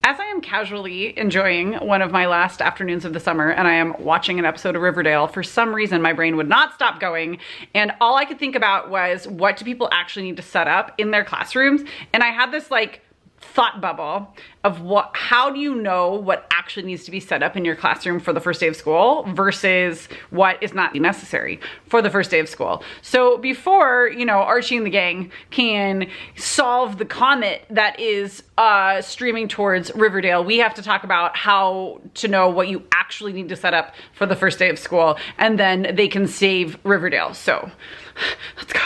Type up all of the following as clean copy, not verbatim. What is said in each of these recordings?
As I am casually enjoying one of my last afternoons of the summer and I am watching an episode of Riverdale, for some reason my brain would not stop going, and all I could think about was, what do people actually need to set up in their classrooms? And I had this like thought bubble of how do you know what actually needs to be set up in your classroom for the first day of school versus what is not necessary for the first day of school. So before, you know, Archie and the gang can solve the comet that is streaming towards Riverdale, we have to talk about how to know what you actually need to set up for the first day of school, and then they can save Riverdale. So let's go.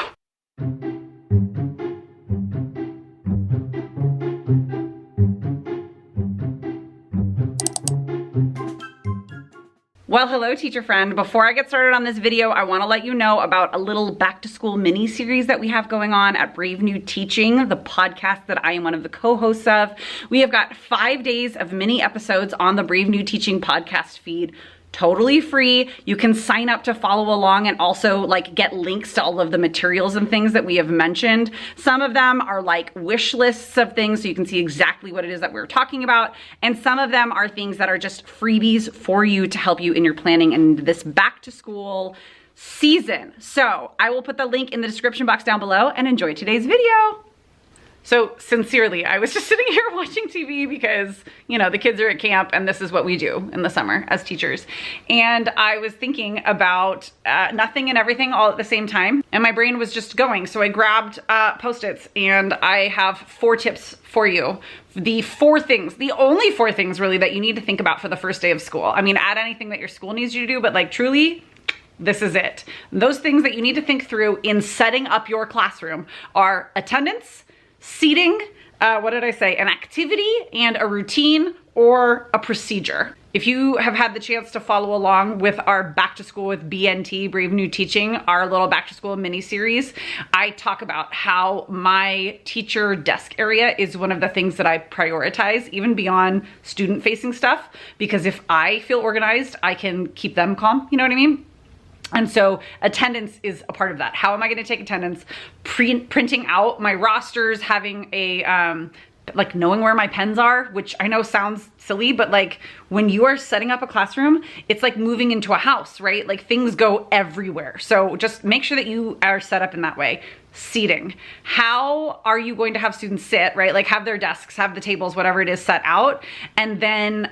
Well, hello teacher friend. Before I get started on this video, I want to let you know about a little back to school mini series that we have going on at Brave New Teaching, the podcast that I am one of the co-hosts of. We have got 5 days of mini episodes on the Brave New Teaching podcast feed. Totally free. You can sign up to follow along and also like get links to all of the materials and things that we have mentioned. Some of them are like wish lists of things so you can see exactly what it is that we're talking about. And some of them are things that are just freebies for you to help you in your planning in this back to school season. So I will put the link in the description box down below, and enjoy today's video. So sincerely, I was just sitting here watching TV because, you know, the kids are at camp and this is what we do in the summer as teachers. And I was thinking about nothing and everything all at the same time. And my brain was just going. So I grabbed Post-its, and I have 4 tips for you. The 4 things, the only 4 things really that you need to think about for the first day of school. I mean, add anything that your school needs you to do, but like truly, this is it. Those things that you need to think through in setting up your classroom are attendance, seating, an activity and a routine or a procedure. If you have had the chance to follow along with our Back to School with BNT, Brave New Teaching, our little back to school mini series, I talk about how my teacher desk area is one of the things that I prioritize, even beyond student facing stuff, because if I feel organized, I can keep them calm, you know what I mean? And so attendance is a part of that. How am I going to take attendance? Printing out my rosters, having a, like knowing where my pens are, which I know sounds silly, but like when you are setting up a classroom, it's like moving into a house, right? Like things go everywhere. So just make sure that you are set up in that way. Seating. How are you going to have students sit, right? Like have their desks, have the tables, whatever it is set out. And then,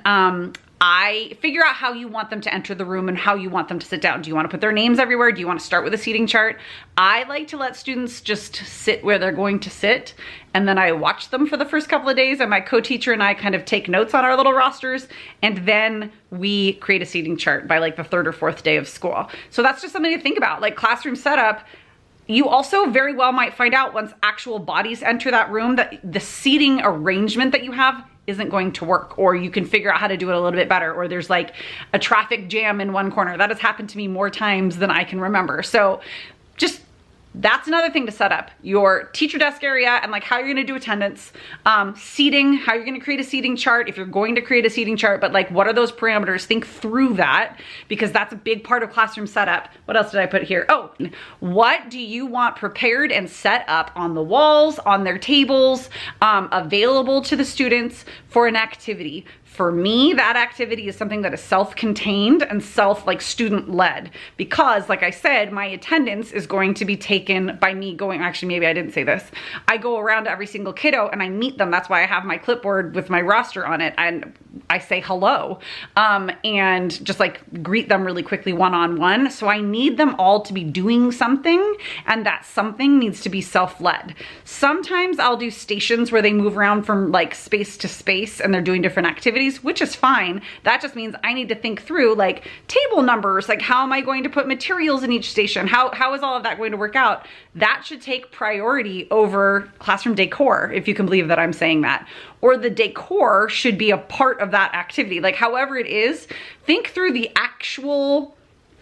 I figure out how you want them to enter the room and how you want them to sit down. Do you want to put their names everywhere? Do you want to start with a seating chart? I like to let students just sit where they're going to sit, and then I watch them for the first couple of days, and my co-teacher and I kind of take notes on our little rosters, and then we create a seating chart by like the 3rd or 4th day of school. So that's just something to think about, like classroom setup. You also very well might find out once actual bodies enter that room that the seating arrangement that you have isn't going to work, or you can figure out how to do it a little bit better, or there's like a traffic jam in one corner. That has happened to me more times than I can remember. So just, that's another thing to set up your teacher desk area and like how you're going to do attendance, seating, how you're going to create a seating chart if you're going to create a seating chart, but like what are those parameters? Think through that, because that's a big part of classroom setup. What else did I put here? Oh, what do you want prepared and set up on the walls, on their tables, available to the students for an activity? For me, that activity is something that is self-contained and student-led, because like I said, my attendance is going to be taken by me going, actually, maybe I didn't say this. I go around to every single kiddo and I meet them. That's why I have my clipboard with my roster on it. And I say hello, and just like greet them really quickly one-on-one. So I need them all to be doing something, and that something needs to be self-led. Sometimes I'll do stations where they move around from like space to space and they're doing different activities, which is fine. That just means I need to think through like table numbers, like how am I going to put materials in each station? How is all of that going to work out? That should take priority over classroom decor, if you can believe that I'm saying that. Or the decor should be a part of that activity. Like however it is, think through the actual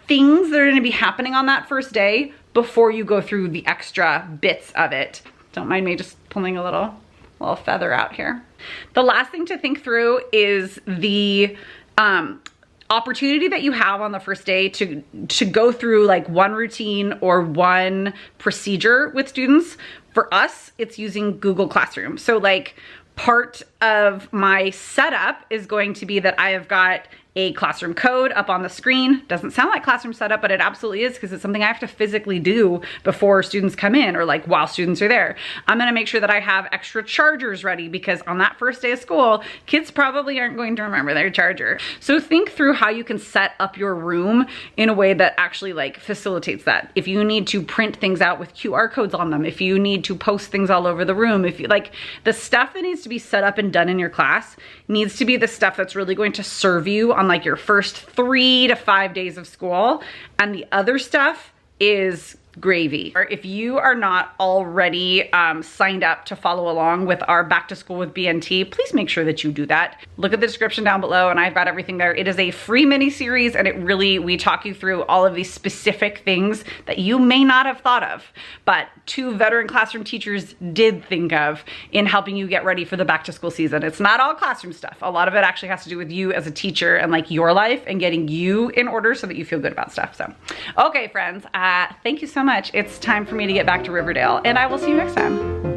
things that are gonna be happening on that first day before you go through the extra bits of it. Don't mind me just pulling a little feather out here. The last thing to think through is the opportunity that you have on the first day to go through like one routine or one procedure with students. For us, it's using Google Classroom. So like Part of my setup is going to be that I have got a classroom code up on the screen. Doesn't sound like classroom setup, but it absolutely is, because it's something I have to physically do before students come in, or like while students are there. I'm gonna make sure that I have extra chargers ready, because on that first day of school, kids probably aren't going to remember their charger. So think through how you can set up your room in a way that actually like facilitates that. If you need to print things out with QR codes on them, if you need to post things all over the room, if you like, the stuff that needs to be set up and done in your class needs to be the stuff that's really going to serve you on like your first 3 to 5 days of school, and the other stuff is gravy. Or if you are not already signed up to follow along with our Back to School with BNT, please make sure that you do that. Look at the description down below and I've got everything there. It is a free mini series, and we talk you through all of these specific things that you may not have thought of, but 2 veteran classroom teachers did think of in helping you get ready for the back to school season. It's not all classroom stuff. A lot of it actually has to do with you as a teacher and like your life and getting you in order so that you feel good about stuff. So, okay friends, thank you so much. It's time for me to get back to Riverdale, and I will see you next time.